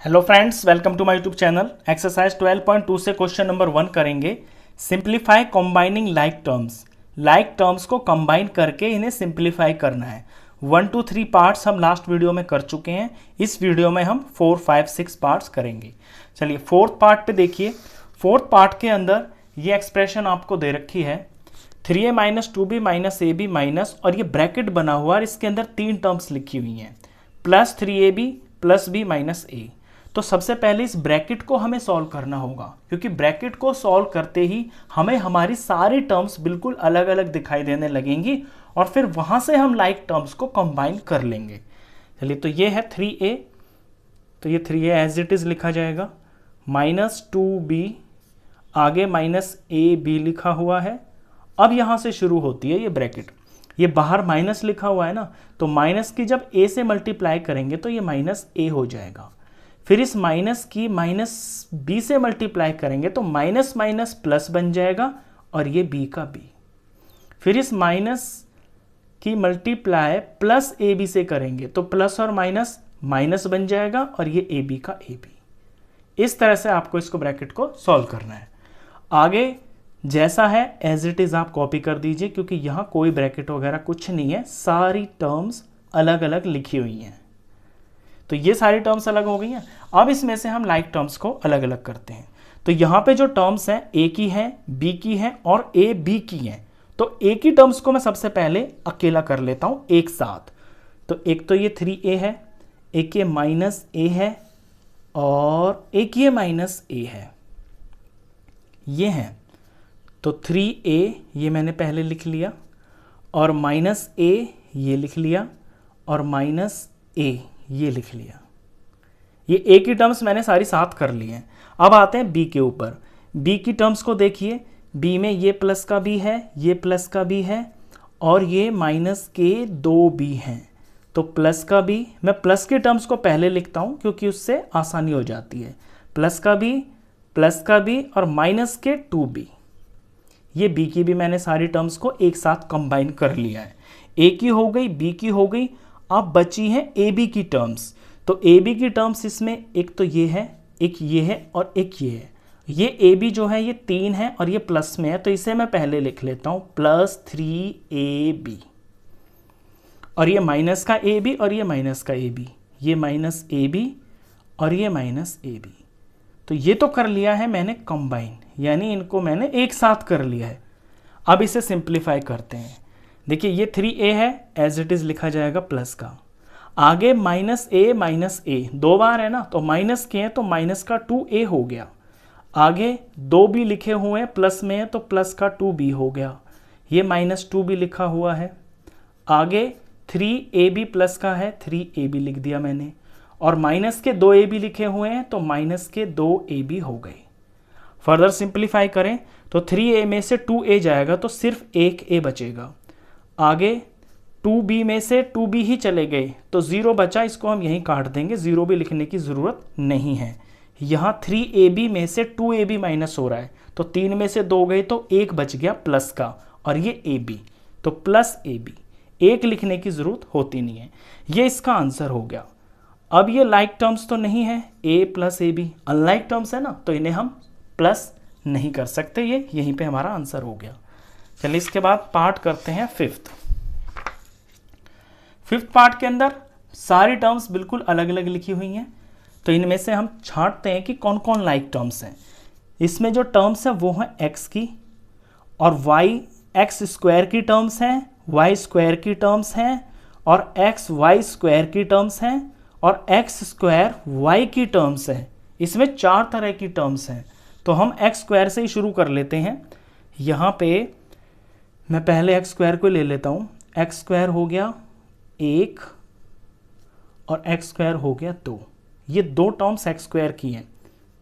Hello friends, welcome to my YouTube channel. Exercise 12.2 से question number 1 करेंगे। Simplify combining like terms. Like terms को combine करके इन्हें simplify करना है। 1 2 3 पार्ट्स हम लास्ट वीडियो में कर चुके हैं। इस वीडियो में हम 4 5 6 पार्ट्स करेंगे। चलिए फोर्थ पार्ट पे देखिए। फोर्थ पार्ट के अंदर ये एक्सप्रेशन आपको दे रखी है 3a minus 2b minus A B minus, और ये ब्रैकेट बना हुआ है, इसके अंदर 3 टर्म्स लिखी हुई हैं, plus 3ab plus b minus a. तो सबसे पहले इस ब्रैकेट को हमें सॉल्व करना होगा, क्योंकि ब्रैकेट को सॉल्व करते ही हमें हमारी सारी टर्म्स बिल्कुल अलग अलग दिखाई देने लगेंगी, और फिर वहां से हम लाइक टर्म्स को कंबाइन कर लेंगे। चलिए, तो ये है 3a, तो ये 3a एज इट इज लिखा जाएगा, माइनस 2b, आगे माइनस ए बी लिखा हुआ है। अब यहां से शुरू होती है ये ब्रैकेट, ये बाहर माइनस लिखा हुआ है ना, तो माइनस की जब a से मल्टीप्लाई करेंगे तो ये माइनस a हो जाएगा। फिर इस माइनस की माइनस b से मल्टीप्लाई करेंगे तो माइनस माइनस प्लस बन जाएगा, और ये b का b। फिर इस माइनस की मल्टीप्लाई प्लस ए बी से करेंगे तो प्लस और माइनस माइनस बन जाएगा, और ये ए बी का ए बी। इस तरह से आपको इसको ब्रैकेट को सॉल्व करना है। आगे जैसा है एज इट इज आप कॉपी कर दीजिए, क्योंकि यहाँ कोई ब्रैकेट वगैरह कुछ नहीं है, सारी टर्म्स अलग अलग लिखी हुई हैं। तो ये सारी टर्म्स अलग हो गई हैं। अब इसमें से हम लाइक टर्म्स को अलग अलग करते हैं। तो यहाँ पे जो टर्म्स हैं ए की हैं, बी की हैं और ए बी की हैं, तो ए की टर्म्स को मैं सबसे पहले अकेला कर लेता हूँ एक साथ। तो एक तो ये 3a है, एक ये माइनस ए है, और एक ये माइनस ए है, ये हैं। तो 3a ये मैंने पहले लिख लिया, और माइनस a ये लिख लिया, और माइनस a ये लिख लिया। ये a की टर्म्स मैंने सारी साथ कर ली हैं। अब आते हैं b के ऊपर। b की टर्म्स को देखिए, b में ये प्लस का b है, ये प्लस का b है, और ये माइनस के 2b हैं। तो प्लस का b, मैं प्लस के टर्म्स को पहले लिखता हूँ क्योंकि उससे आसानी हो जाती है। प्लस का b और माइनस के 2b। ये b की भी मैंने सारी टर्म्स को एक साथ कंबाइन कर लिया है। a की हो गई, b की हो गई, अब बची हैं ए बी की टर्म्स। तो ए बी की टर्म्स इसमें एक तो ये है, एक ये है, और एक ये है। ये ए बी जो है ये 3 है और ये प्लस में है, तो इसे मैं पहले लिख लेता हूँ प्लस 3ab। और ये माइनस का ए बी और ये माइनस का ए बी, ये माइनस ए बी और ये माइनस ए बी। तो ये तो कर लिया है मैंने कंबाइन, यानी इनको मैंने एक साथ कर लिया है। अब इसे सिंप्लीफाई करते हैं। देखिए ये 3a है, एज इट इज लिखा जाएगा प्लस का, आगे माइनस ए दो बार है ना, तो माइनस के हैं तो माइनस का 2a हो गया। आगे 2b लिखे हुए हैं, प्लस में है तो प्लस का 2b हो गया, ये माइनस 2b लिखा हुआ है। आगे 3ab प्लस का है, 3ab लिख दिया मैंने, और माइनस के 2ab लिखे हुए हैं तो माइनस के 2ab हो गए। फर्दर सिंप्लीफाई करें तो 3a में से 2a जाएगा तो सिर्फ एक a बचेगा। आगे 2b में से 2b ही चले गए तो 0 बचा, इसको हम यहीं काट देंगे, 0 भी लिखने की ज़रूरत नहीं है। यहाँ 3ab में से 2ab माइनस हो रहा है, तो 3 में से 2 गए तो 1 बच गया प्लस का, और ये ab, तो प्लस ab, 1 लिखने की ज़रूरत होती नहीं है। ये इसका आंसर हो गया। अब ये लाइक टर्म्स तो नहीं है, a plus A B unlike terms है ना, तो इन्हें हम प्लस नहीं कर सकते, ये यहीं पे हमारा आंसर हो गया। चलिए इसके बाद पार्ट करते हैं फिफ्थ पार्ट के अंदर सारी टर्म्स बिल्कुल अलग अलग लिखी हुई हैं, तो इनमें से हम छांटते हैं कि कौन कौन लाइक टर्म्स हैं। इसमें जो टर्म्स हैं वो हैं x की, और y एक्स स्क्वायर की टर्म्स हैं, y स्क्वायर की टर्म्स हैं, और x y स्क्वायर की टर्म्स हैं, और x स्क्वायर y की टर्म्स हैं। इसमें 4 तरह की टर्म्स हैं, तो हम x स्क्वायर से ही शुरू कर लेते हैं। यहाँ पे मैं पहले एक्स स्क्वायर को ले लेता हूँ। एक्स स्क्वायर हो गया 1 और एक्स स्क्वायर हो गया 2, ये 2 टर्म्स एक्स स्क्वायर की हैं,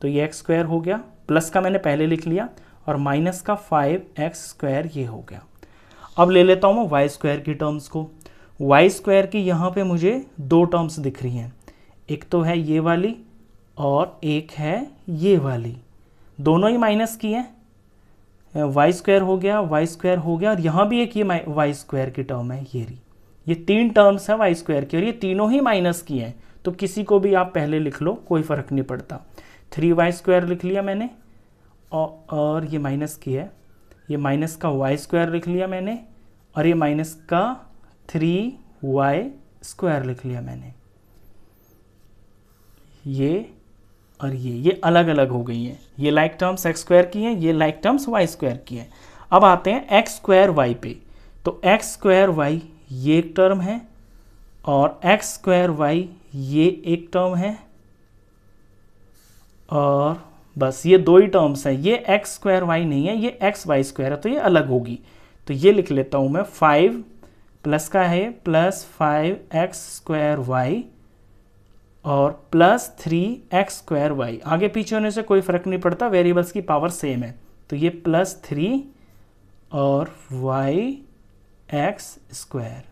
तो ये एक्स स्क्वायर हो गया, प्लस का मैंने पहले लिख लिया, और माइनस का 5x स्क्वायर ये हो गया। अब ले लेता हूँ मैं वाई स्क्वायर की टर्म्स को। वाई स्क्वायर की यहाँ पे मुझे 2 टर्म्स दिख रही हैं, एक तो है ये वाली और एक है ये वाली, दोनों ही माइनस की हैं। वाई स्क्वायर हो गया, वाई स्क्वायर हो गया, और यहाँ भी एक ये वाई स्क्वायर की टर्म है, ये 3 टर्म्स है वाई स्क्वायर की, और ये तीनों ही माइनस की हैं, तो किसी को भी आप पहले लिख लो, कोई फ़र्क नहीं पड़ता। 3y² लिख लिया मैंने, और ये माइनस की है, ये माइनस का y² लिख लिया मैंने, और ये माइनस का 3y² लिख लिया मैंने। ये और ये अलग अलग हो गई हैं। ये लाइक टर्म्स x² की हैं, ये लाइक टर्म्स y² की हैं। अब आते हैं x² y पे। तो x² y ये एक टर्म है, और x² y ये एक टर्म है, और बस ये दो ही टर्म्स हैं। ये x² y नहीं है, ये xy² है, तो ये अलग होगी। तो ये लिख लेता हूँ मैं, 5 प्लस का है प्लस 5x² y और प्लस 3x² y। आगे पीछे होने से कोई फ़र्क नहीं पड़ता, वेरिएबल्स की पावर सेम है। तो ये प्लस 3 और yx²।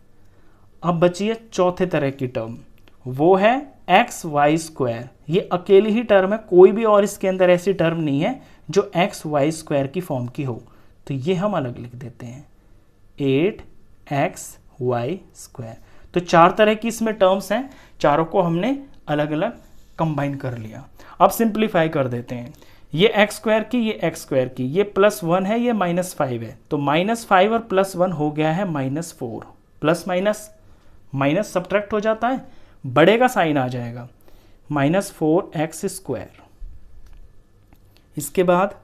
अब बची है चौथे तरह की टर्म, वो है xy²। ये अकेली ही टर्म है, कोई भी और इसके अंदर ऐसी टर्म नहीं है जो xy² की फॉर्म की हो। तो ये हम अलग लिख देते हैं, 8xy²। तो चार तरह की इसमें टर्म्स हैं, चारों को हमने अलग अलग कंबाइन कर लिया। अब सिंप्लीफाई कर देते हैं। ये x² की, ये x² की, ये +1 है, ये -5 है। तो -5 और +1 हो गया है -4। प्लस माइनस माइनस सब्ट्रैक्ट हो जाता है, बड़े का साइन आ जाएगा, -4x²। इसके बाद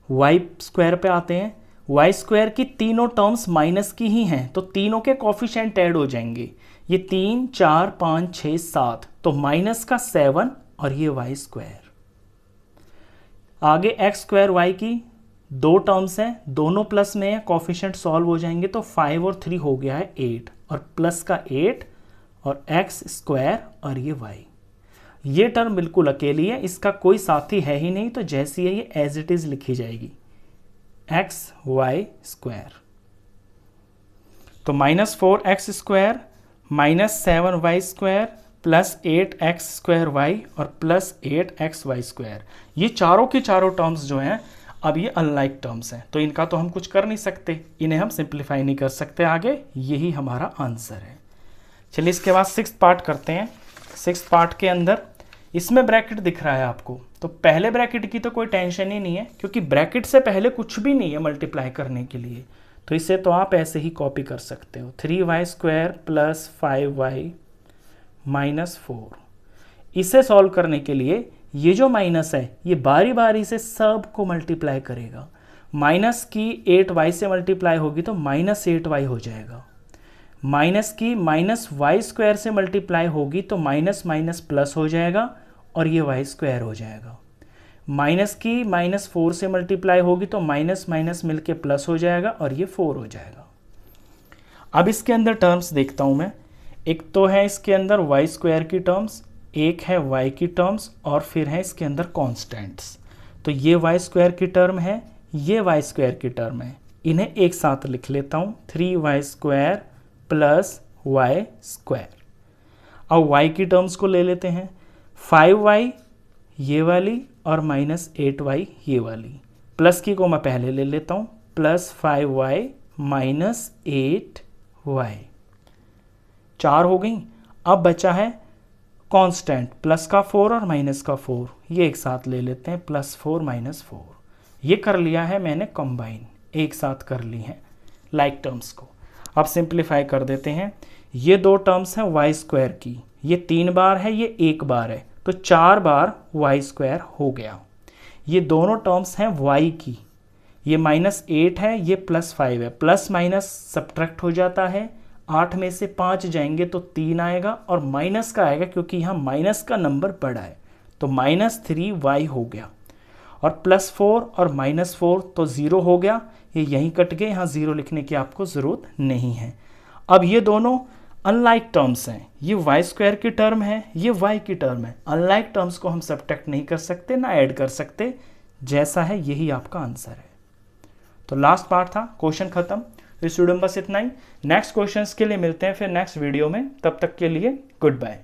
y² पे आते हैं। y² की तीनों टर्म्स माइनस की ही हैं, तो तीनों के कोफिशिएंट ऐड हो जाएंगे। ये 3, 4, 5, 6, 7, तो माइनस का 7 और ये y²। आगे x² y की दो टर्म्स हैं, दोनों प्लस में है, कोफिशिएंट सॉल्व हो जाएंगे, तो 5 और 3 हो गया है 8, और प्लस का 8 और x² और ये y। ये टर्म बिल्कुल अकेली है, इसका कोई साथी है ही नहीं, तो जैसी है ये एज इट इज लिखी जाएगी, xy²। तो -4x² -7y² प्लस 8x² और प्लस 8xy²। ये चारों के चारों टर्म्स जो हैं, अब ये अनलाइक टर्म्स हैं, तो इनका तो हम कुछ कर नहीं सकते, इन्हें हम सिंप्लीफाई नहीं कर सकते आगे। यही हमारा आंसर है। चलिए इसके बाद 6th पार्ट करते हैं। 6th पार्ट के अंदर इसमें ब्रैकेट दिख रहा है आपको, तो पहले ब्रैकेट की तो कोई टेंशन ही नहीं है, क्योंकि ब्रैकेट से पहले कुछ भी नहीं है मल्टीप्लाई करने के लिए। तो इसे तो आप ऐसे ही कॉपी कर सकते हो, 3y² प्लस 5y -4। इसे सॉल्व करने के लिए ये जो माइनस है, ये बारी बारी से सब को मल्टीप्लाई करेगा। माइनस की 8y से मल्टीप्लाई होगी तो -8y हो जाएगा। माइनस की -y² से मल्टीप्लाई होगी तो माइनस माइनस प्लस हो जाएगा, और ये y² हो जाएगा। माइनस की -4 से मल्टीप्लाई होगी तो माइनस माइनस मिलके प्लस हो जाएगा, और ये 4 हो जाएगा। अब इसके अंदर टर्म्स देखता हूँ मैं। एक तो है इसके अंदर y² की टर्म्स, एक है y की टर्म्स, और फिर है इसके अंदर कॉन्स्टेंट्स। तो ये y² की टर्म है, ये y² की टर्म है, इन्हें एक साथ लिख लेता हूँ, 3y² प्लस y²। अब y की टर्म्स को ले लेते हैं, 5y ये वाली और -8y ये वाली। प्लस की को मैं पहले ले लेता हूँ, प्लस 5y -8y। 4 हो गई। अब बचा है कांस्टेंट, प्लस का 4 और माइनस का 4, ये एक साथ ले लेते हैं, +4 -4। ये कर लिया है मैंने कंबाइन, एक साथ कर ली हैं लाइक टर्म्स को। अब सिंप्लीफाई कर देते हैं। ये दो टर्म्स हैं y² की, ये 3 बार है, ये 1 बार है, तो 4 बार y² हो गया। ये दोनों टर्म्स हैं y की, ये -8 है, ये +5 है, प्लस माइनस सब्ट्रैक्ट हो जाता है, 8 में से 5 जाएंगे तो 3 आएगा, और माइनस का आएगा क्योंकि यहाँ माइनस का नंबर बड़ा है, तो -3y हो गया, और +4 और -4 तो 0 हो गया, ये यहीं कट गए, यहाँ 0 लिखने की आपको ज़रूरत नहीं है। अब ये दोनों अनलाइक टर्म्स हैं, ये y² की टर्म है, ये y की टर्म है। अनलाइक टर्म्स को हम सब्ट्रैक्ट नहीं कर सकते, ना ऐड कर सकते, जैसा है यही आपका आंसर है। तो लास्ट पार्ट था, क्वेश्चन खत्म। इस वीडियो में बस इतना ही। नेक्स्ट क्वेश्चंस के लिए मिलते हैं फिर नेक्स्ट वीडियो में, तब तक के लिए गुड बाय।